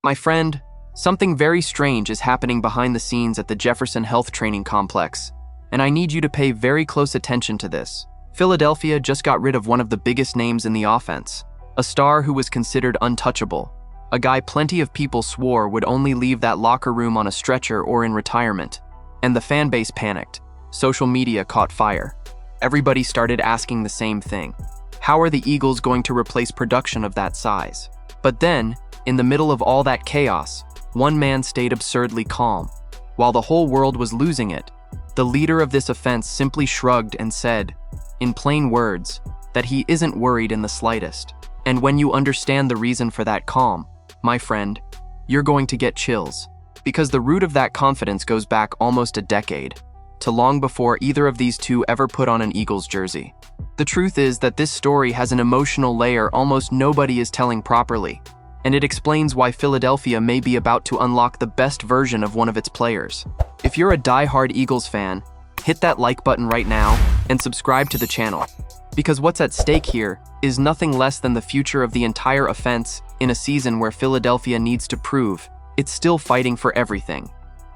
My friend, something very strange is happening behind the scenes at the Jefferson Health Training Complex, and I need you to pay very close attention to this. Philadelphia just got rid of one of the biggest names in the offense, a star who was considered untouchable, a guy plenty of people swore would only leave that locker room on a stretcher or in retirement. And the fan base panicked. Social media caught fire. Everybody started asking the same thing. How are the Eagles going to replace production of that size? But then, in the middle of all that chaos, one man stayed absurdly calm. While the whole world was losing it, the leader of this offense simply shrugged and said, in plain words, that he isn't worried in the slightest. And when you understand the reason for that calm, my friend, you're going to get chills. Because the root of that confidence goes back almost a decade, to long before either of these two ever put on an Eagles jersey. The truth is that this story has an emotional layer almost nobody is telling properly, and it explains why Philadelphia may be about to unlock the best version of one of its players. If you're a die-hard Eagles fan, hit that like button right now and subscribe to the channel, because what's at stake here is nothing less than the future of the entire offense in a season where Philadelphia needs to prove it's still fighting for everything.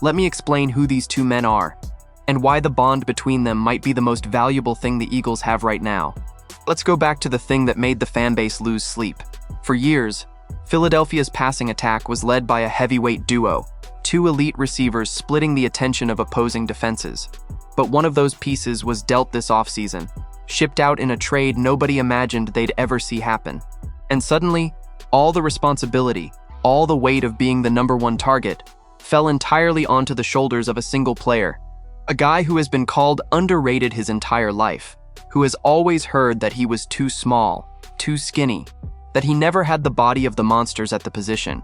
Let me explain who these two men are, and why the bond between them might be the most valuable thing the Eagles have right now. Let's go back to the thing that made the fan base lose sleep. For years, Philadelphia's passing attack was led by a heavyweight duo, two elite receivers splitting the attention of opposing defenses. But one of those pieces was dealt this offseason, shipped out in a trade nobody imagined they'd ever see happen. And suddenly, all the responsibility, all the weight of being the number one target, fell entirely onto the shoulders of a single player. A guy who has been called underrated his entire life, who has always heard that he was too small, too skinny, that he never had the body of the monsters at the position.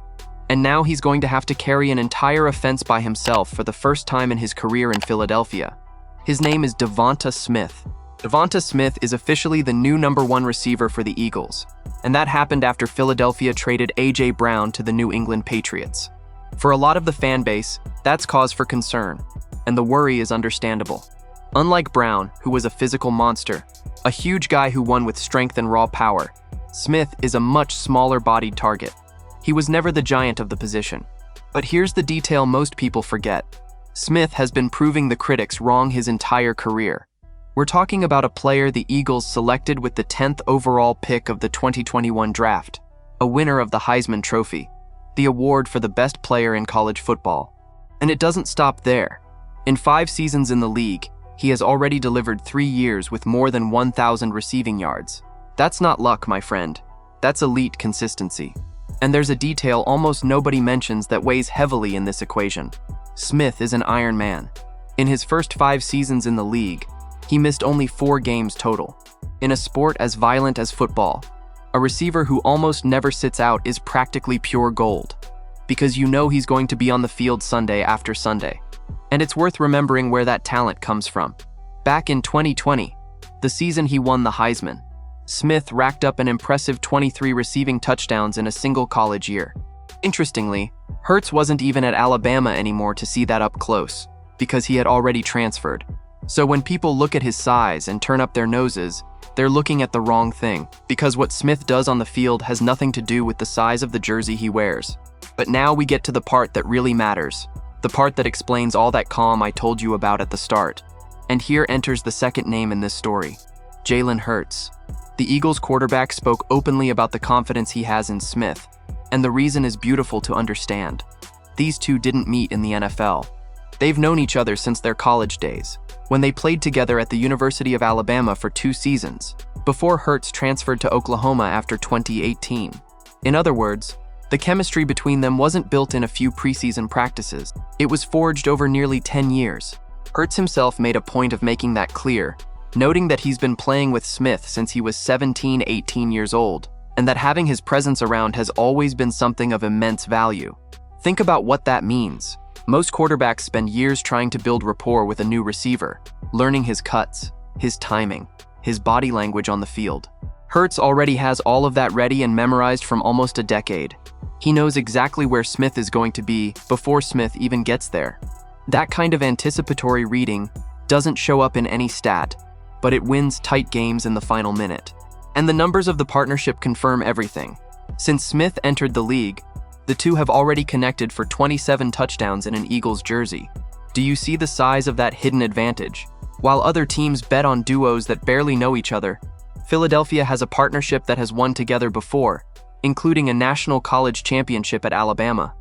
And now he's going to have to carry an entire offense by himself for the first time in his career in Philadelphia. His name is Devonta Smith. Devonta Smith is officially the new number one receiver for the Eagles, and that happened after Philadelphia traded A.J. Brown to the New England Patriots. For a lot of the fan base, that's cause for concern, and the worry is understandable. Unlike Brown, who was a physical monster, a huge guy who won with strength and raw power, Smith is a much smaller-bodied target. He was never the giant of the position. But here's the detail most people forget. Smith has been proving the critics wrong his entire career. We're talking about a player the Eagles selected with the 10th overall pick of the 2021 draft, a winner of the Heisman Trophy, the award for the best player in college football. And it doesn't stop there. In 5 seasons in the league, he has already delivered 3 years with more than 1,000 receiving yards. That's not luck, my friend. That's elite consistency. And there's a detail almost nobody mentions that weighs heavily in this equation. Smith is an Iron Man. In his first 5 seasons in the league, he missed only 4 games total. In a sport as violent as football, a receiver who almost never sits out is practically pure gold, because you know he's going to be on the field Sunday after Sunday. And it's worth remembering where that talent comes from. Back in 2020, the season he won the Heisman, Smith racked up an impressive 23 receiving touchdowns in a single college year. Interestingly, Hurts wasn't even at Alabama anymore to see that up close, because he had already transferred. So when people look at his size and turn up their noses, they're looking at the wrong thing, because what Smith does on the field has nothing to do with the size of the jersey he wears. But now we get to the part that really matters, the part that explains all that calm I told you about at the start. And here enters the second name in this story, Jalen Hurts. The Eagles quarterback spoke openly about the confidence he has in Smith, and the reason is beautiful to understand. These two didn't meet in the NFL. They've known each other since their college days, when they played together at the University of Alabama for 2 seasons, before Hurts transferred to Oklahoma after 2018. In other words, the chemistry between them wasn't built in a few preseason practices. It was forged over nearly 10 years. Hurts himself made a point of making that clear, noting that he's been playing with Smith since he was 17-18 years old, and that having his presence around has always been something of immense value. Think about what that means. Most quarterbacks spend years trying to build rapport with a new receiver, learning his cuts, his timing, his body language on the field. Hurts already has all of that ready and memorized from almost a decade. He knows exactly where Smith is going to be before Smith even gets there. That kind of anticipatory reading doesn't show up in any stat, but it wins tight games in the final minute. And the numbers of the partnership confirm everything. Since Smith entered the league, The two have already connected for 27 touchdowns in an Eagles jersey. Do you see the size of that hidden advantage? While other teams bet on duos that barely know each other, Philadelphia has a partnership that has won together before, including a national college championship at Alabama.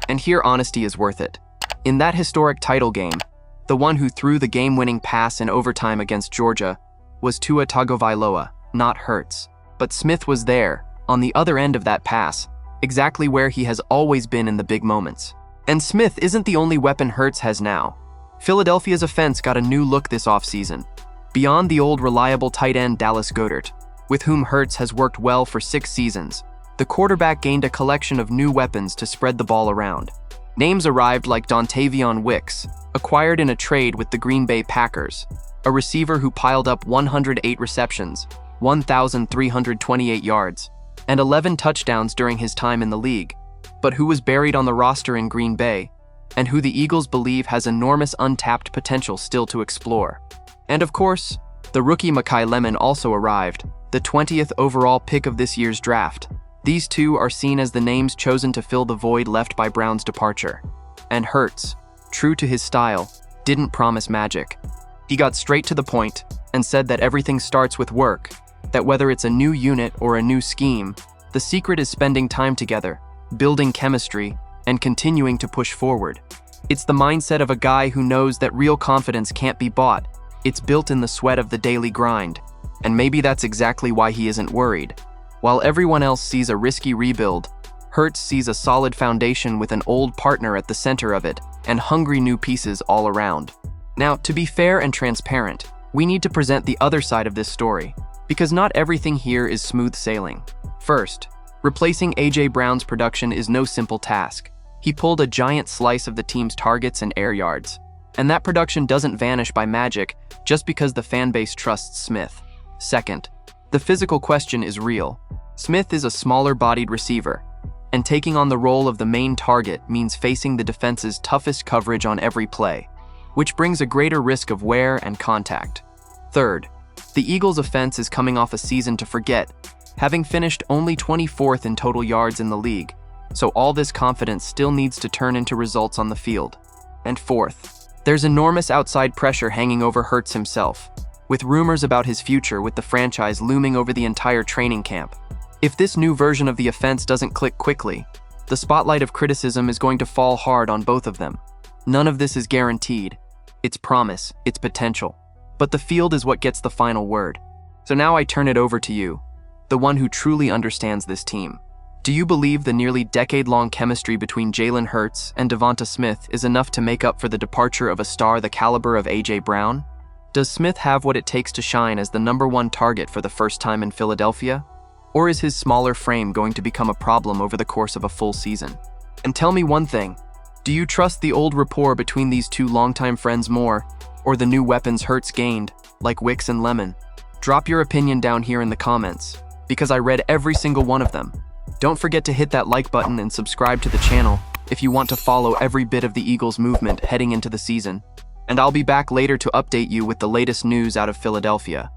And here honesty is worth it. In that historic title game, the one who threw the game-winning pass in overtime against Georgia was Tua Tagovailoa, not Hurts. But Smith was there, on the other end of that pass, exactly where he has always been in the big moments. And Smith isn't the only weapon Hurts has now. Philadelphia's offense got a new look this offseason. Beyond the old reliable tight end Dallas Goedert, with whom Hurts has worked well for 6 seasons, the quarterback gained a collection of new weapons to spread the ball around. Names arrived like Dontavion Wicks, acquired in a trade with the Green Bay Packers, a receiver who piled up 108 receptions, 1,328 yards, and 11 touchdowns during his time in the league, but who was buried on the roster in Green Bay, and who the Eagles believe has enormous untapped potential still to explore. And of course, the rookie Mekhi Lemon also arrived, the 20th overall pick of this year's draft. These two are seen as the names chosen to fill the void left by Brown's departure. And Hurts, true to his style, didn't promise magic. He got straight to the point and said that everything starts with work, that whether it's a new unit or a new scheme, the secret is spending time together, building chemistry, and continuing to push forward. It's the mindset of a guy who knows that real confidence can't be bought. It's built in the sweat of the daily grind. And maybe that's exactly why he isn't worried. While everyone else sees a risky rebuild, Hurts sees a solid foundation with an old partner at the center of it and hungry new pieces all around. Now, to be fair and transparent, we need to present the other side of this story, because not everything here is smooth sailing. First, replacing A.J. Brown's production is no simple task. He pulled a giant slice of the team's targets and air yards, and that production doesn't vanish by magic just because the fan base trusts Smith. Second, the physical question is real. Smith is a smaller-bodied receiver, and taking on the role of the main target means facing the defense's toughest coverage on every play, which brings a greater risk of wear and contact. Third, the Eagles' offense is coming off a season to forget, having finished only 24th in total yards in the league, so all this confidence still needs to turn into results on the field. And fourth, there's enormous outside pressure hanging over Hurts himself, with rumors about his future with the franchise looming over the entire training camp. If this new version of the offense doesn't click quickly, the spotlight of criticism is going to fall hard on both of them. None of this is guaranteed. It's promise, it's potential. But the field is what gets the final word. So now I turn it over to you, the one who truly understands this team. Do you believe the nearly decade-long chemistry between Jalen Hurts and Devonta Smith is enough to make up for the departure of a star the caliber of A.J. Brown? Does Smith have what it takes to shine as the #1 target for the first time in Philadelphia? Or is his smaller frame going to become a problem over the course of a full season? And tell me one thing, do you trust the old rapport between these two longtime friends more, or the new weapons Hurts gained, like Wicks and Lemon? Drop your opinion down here in the comments, because I read every single one of them. Don't forget to hit that like button and subscribe to the channel if you want to follow every bit of the Eagles' movement heading into the season. And I'll be back later to update you with the latest news out of Philadelphia.